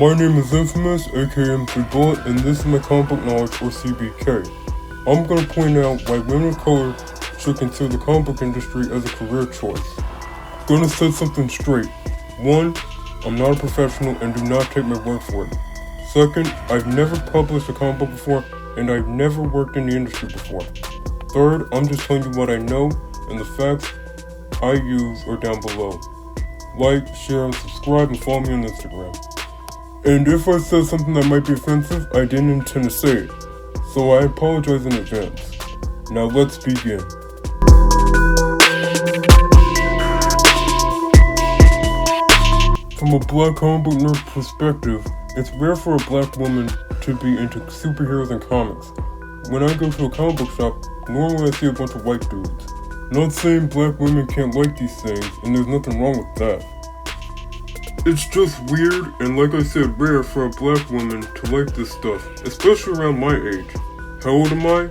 My name is Infamous, aka MC Bullet, and this is my comic book knowledge, or CBK. I'm gonna point out why women of color should consider the comic book industry as a career choice. Gonna set something straight. 1. I'm not a professional and do not take my word for it. 2nd, I've never published a comic book before, and I've never worked in the industry before. 3rd, I'm just telling you what I know, and the facts I use are down below. Like, share, and subscribe, and follow me on Instagram. And if I said something that might be offensive, I didn't intend to say it, so I apologize in advance. Now let's begin. From a black comic book nerd perspective, it's rare for a black woman to be into superheroes and comics. When I go to a comic book shop, normally I see a bunch of white dudes. Not saying black women can't like these things, and there's nothing wrong with that. It's just weird, and like I said, rare for a black woman to like this stuff, especially around my age. How old am I?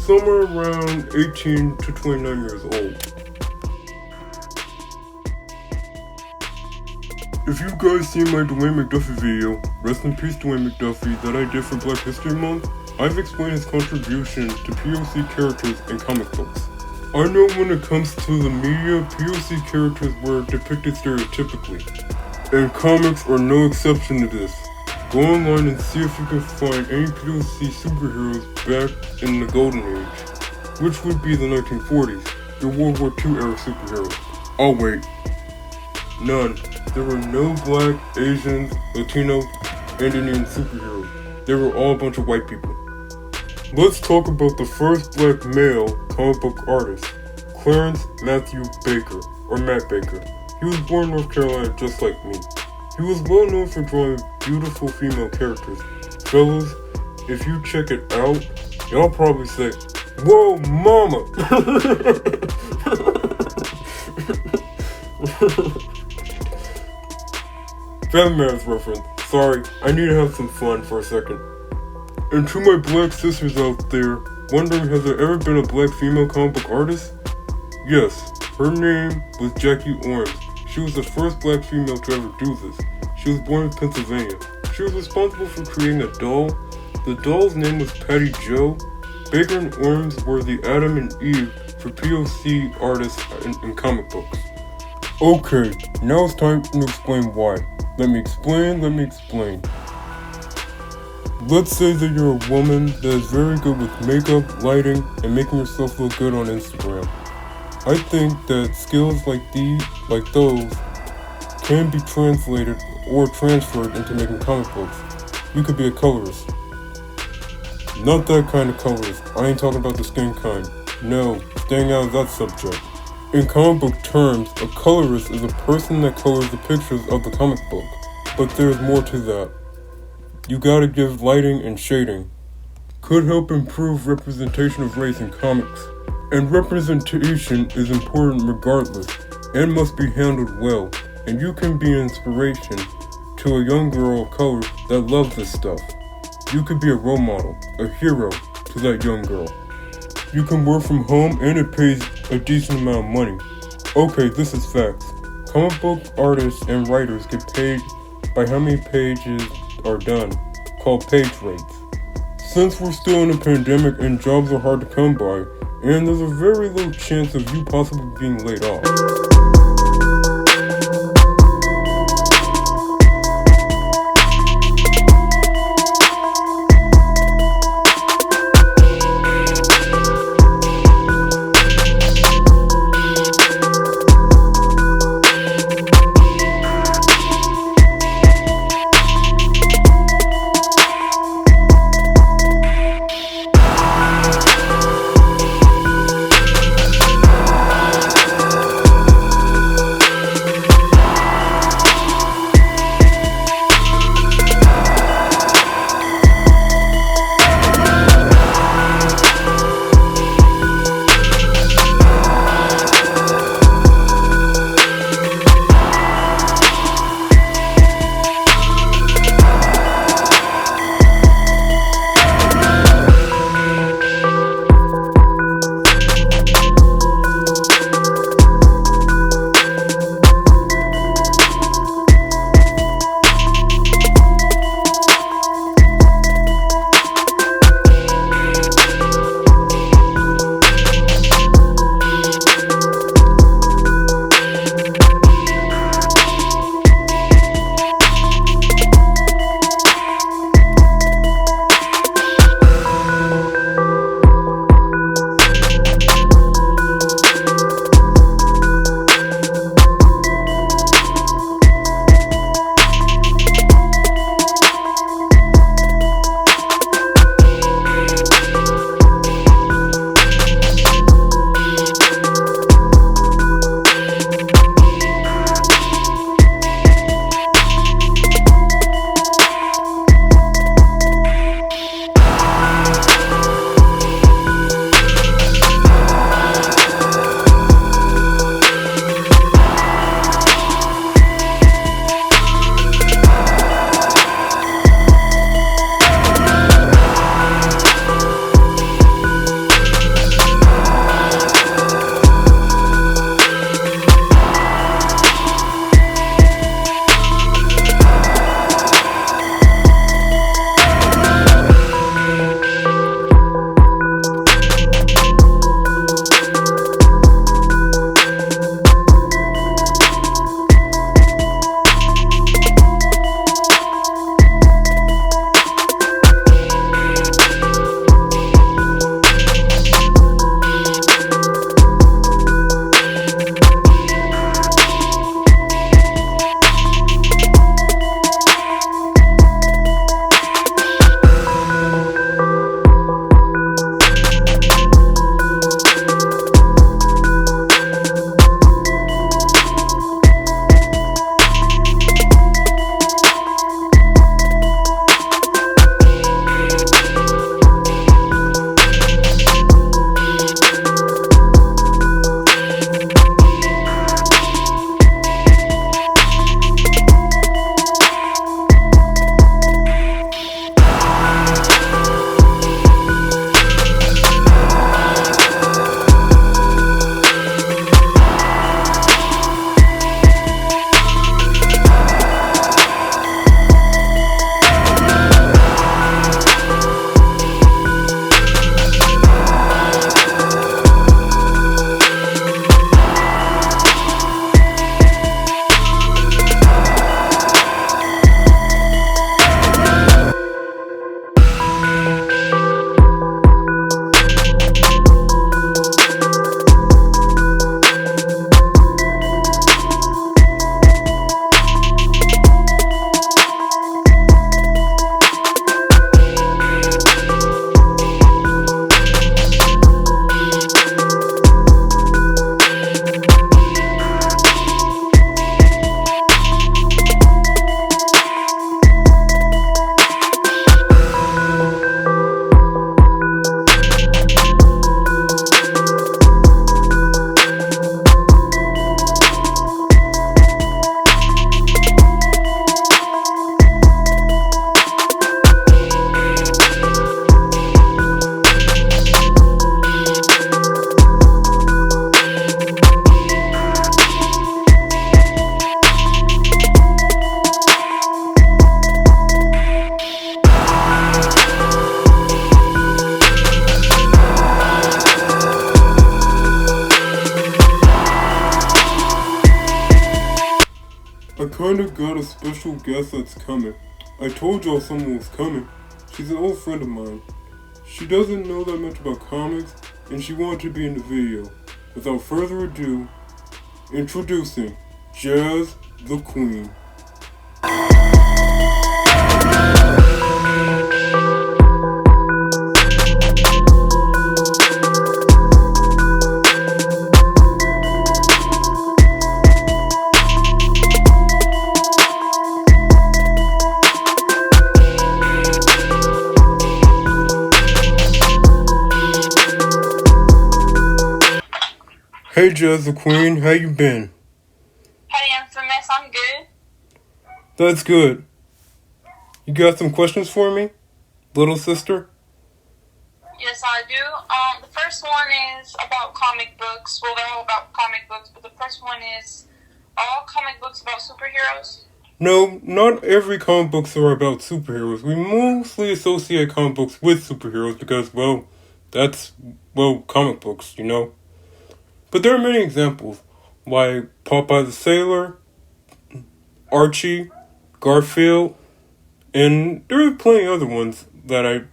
Somewhere around 18 to 29 years old. If you guys seen my Dwayne McDuffie video, rest in peace Dwayne McDuffie, that I did for Black History Month, I've explained his contribution to POC characters in comic books. I know when it comes to the media, POC characters were depicted stereotypically, and comics are no exception to this. Go online and see if you can find any POC superheroes back in the golden age, which would be the 1940s, the World War II era superheroes. Oh wait, none. There were no black, Asians, Latinos, and Indian superheroes. They were all a bunch of white people. Let's talk about the first black male comic book artist, Clarence Matthew Baker, or Matt Baker. He was born in North Carolina just like me. He was well known for drawing beautiful female characters. Fellas, if you check it out, y'all probably say, "Whoa, mama!" Family Matters reference. Sorry, I need to have some fun for a second. And to my black sisters out there, wondering has there ever been a black female comic book artist? Yes, her name was Jackie Orms. She was the first black female to ever do this. She was born in Pennsylvania. She was responsible for creating a doll. The doll's name was Patty Jo. Baker and Orms were the Adam and Eve for POC artists in comic books. Okay, now it's time to explain why. Let me explain. Let's say that you're a woman that is very good with makeup, lighting, and making yourself look good on Instagram. I think that skills like those can be translated or transferred into making comic books. You could be a colorist. Not that kind of colorist. I ain't talking about the skin kind. No, staying out of that subject. In comic book terms, a colorist is a person that colors the pictures of the comic book. But there's more to that. You gotta give lighting and shading. Could help improve representation of race in comics. And representation is important regardless, and must be handled well, and you can be an inspiration to a young girl of color that loves this stuff. You could be a role model, a hero to that young girl. You can work from home and it pays a decent amount of money. Okay, this is facts. Comic book artists and writers get paid by how many pages are done, called page rates. Since we're still in a pandemic and jobs are hard to come by, and there's a very low chance of you possibly being laid off. kinda got a special guest that's coming. I told y'all someone was coming. She's an old friend of mine. She doesn't know that much about comics, and she wanted to be in the video. Without further ado, introducing Jazz the Queen. Hey Jazz the Queen, how you been? Hey Infamous, I'm good. That's good. You got some questions for me, little sister? Yes, I do. The first one is about comic books. Well, they're all about comic books, but the first one is, are all comic books about superheroes? No, not every comic books are about superheroes. We mostly associate comic books with superheroes because, well, that's, comic books, you know? But there are many examples, like Popeye the Sailor, Archie, Garfield, and there are plenty other ones that I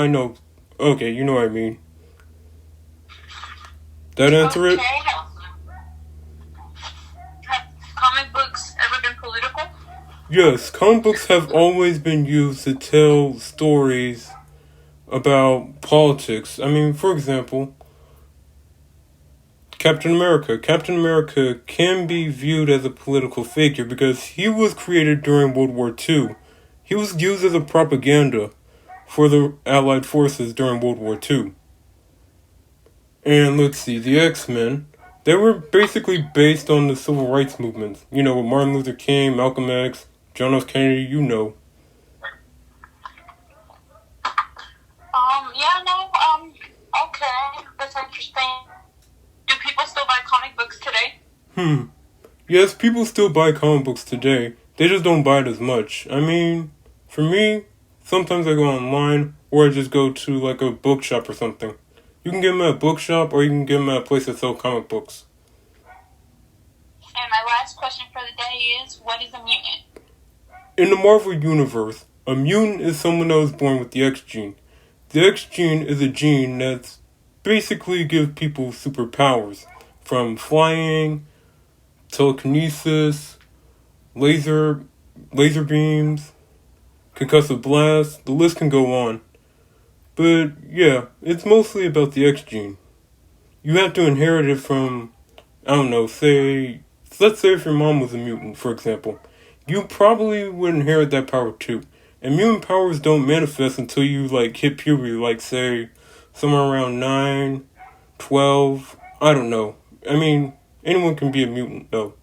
know. Okay, you know what I mean. That answer it? Have comic books ever been political? Yes, comic books have always been used to tell stories about politics. I mean, for example, Captain America. Captain America can be viewed as a political figure because he was created during World War II. He was used as a propaganda for the Allied forces during World War II. And let's see, the X-Men, they were basically based on the civil rights movements. You know, with Martin Luther King, Malcolm X, John F. Kennedy, you know. Okay, that's interesting. Do people still buy comic books today? Yes, people still buy comic books today. They just don't buy it as much. I mean, for me, sometimes I go online or I just go to like a bookshop or something. You can get them at a bookshop or you can get them at a place that sells comic books. And my last question for the day is, what is a mutant? In the Marvel Universe, a mutant is someone that was born with the X gene. The X gene is a gene that basically gives people superpowers, from flying, telekinesis, laser beams, concussive blasts, the list can go on. But yeah, it's mostly about the X gene. You have to inherit it from, I don't know, let's say if your mom was a mutant, for example. You probably would inherit that power too. And mutant powers don't manifest until you hit puberty, say somewhere around 9, 12, I don't know. I mean, anyone can be a mutant though.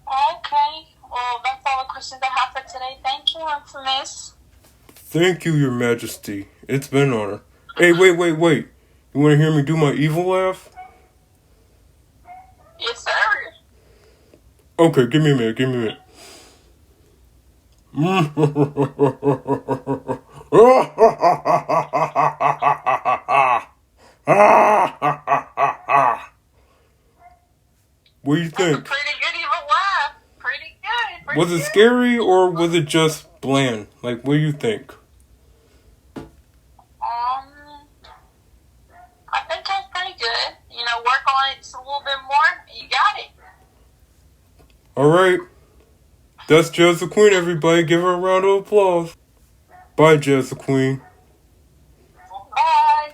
Okay, well that's all the questions I have for today. Thank you, Infamous. Thank you, Your Majesty. It's been an honor. Hey, wait. You want to hear me do my evil laugh? Yes, sir. Okay, give me a minute. What do you think? That's a pretty good evil laugh. Pretty good. Was it scary or was it just bland? What do you think? I think that's pretty good. Work on it just a little bit more. You got it. Alright. That's Jazz the Queen, everybody. Give her a round of applause. Bye, Jazz the Queen. Bye.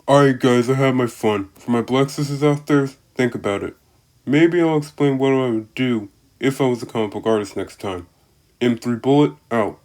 Alright, guys, I had my fun. For my black sisters out there, think about it. Maybe I'll explain what I would do if I was a comic book artist next time. M3 Bullet, out.